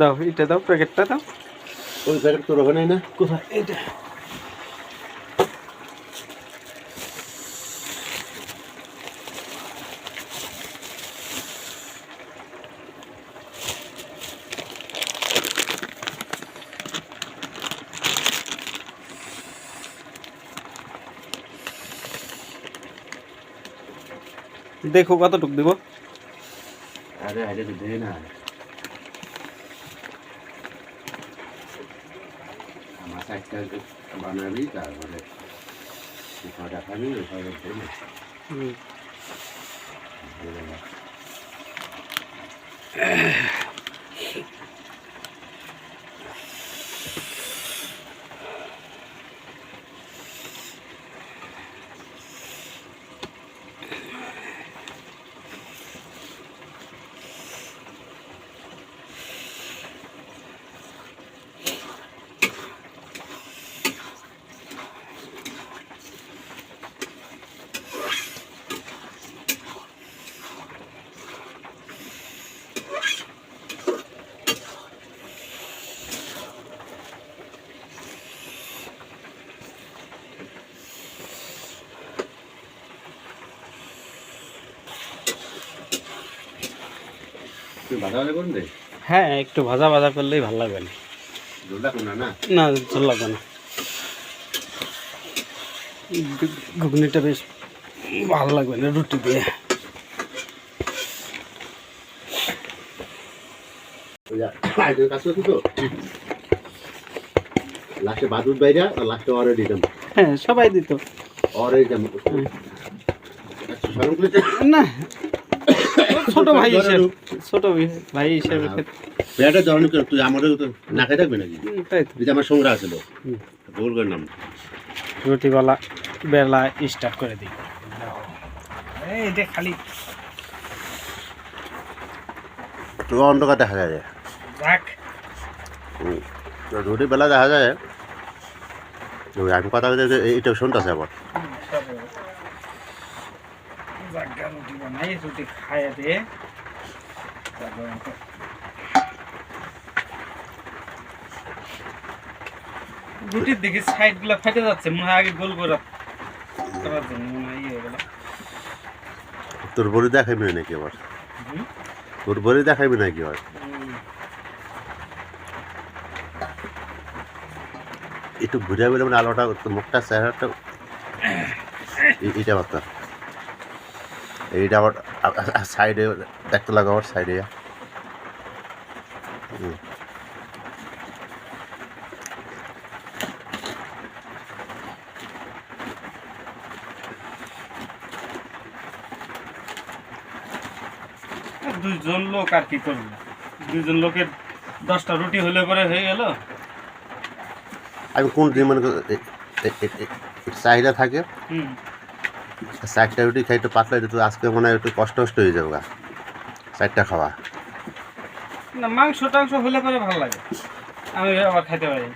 দাও এটা দাও, প্যাকেটটা দাও। ওই প্যাকেট তোর ওখানে না? কোথায়? এটা দেখো কতটুকু দিব। আরে আরে তো দে না, আমার সাইডটা বানাবি তারপরে কটা খাবি ওইভাবে দে না। তুই ভাজা ভাজা করুন দে। হ্যাঁ, একটু ভাজা ভাজা করলেই ভালো লাগবে না। ঝোল রাখুন না না? না, ঝোল লাগবে না। ঘুগনিটা বেশ ভালো লাগবে না রুটি দিয়ে। কাজ করছি তো লাস্টে বাদুর বাইরে আর লাস্টে অরে দিতাম। হ্যাঁ, সবাই দিত। অরে দিতাম না, ছোট ভাই হিসেবে, ছোট ভাই হিসেবে পেয়াটা জরনি করে তুই আমাদের তো না খেয়ে থাকবি নাকি? তাই তো। তুই আমার সঙ্গে আসলো ভুল করে নাম রুটিওয়ালা বেলা স্টার্ট করে দিই। এই যে খালি তো অন্ধকার দেখা যায়। রাখ রুটি বেলা দেখা যায়। আমি কথা বলতে এইটা শুনতেছে আবার রুটি বানাই, রুটি খাইয়ে দিয়ে রুটির দিকে সাইড গুলা ফেটে যাচ্ছে, মনে হয় আগে গোল করে করার জন্য মনে হয় হয়ে গেল। তোর বড়ি দেখাবি নাকি আবার? তোর বড়ি দেখাবি নাকি আবার? একটু ঘুরে বেলে মানে আলোটা তোর মুখটা চেহারাটা এইটা বার্তা এইটা আবার সাইডে দেখতে লাগো আবার সাইডে। দুইজন লোক আর কি করবে, দুইজন লোকের 10টা রুটি হলে পরে হয়ে গেল। আমি কোন দিন মানে চাহিদা থাকে 4টা রুটি খাই একটু পাতলা, একটু আজকে মনে হয় একটু কষ্ট হয়ে যাবে 4টা খাওয়া। না, মাংস টাংস হলে পরে ভালো লাগে, আমি আবার খাইতে পারি।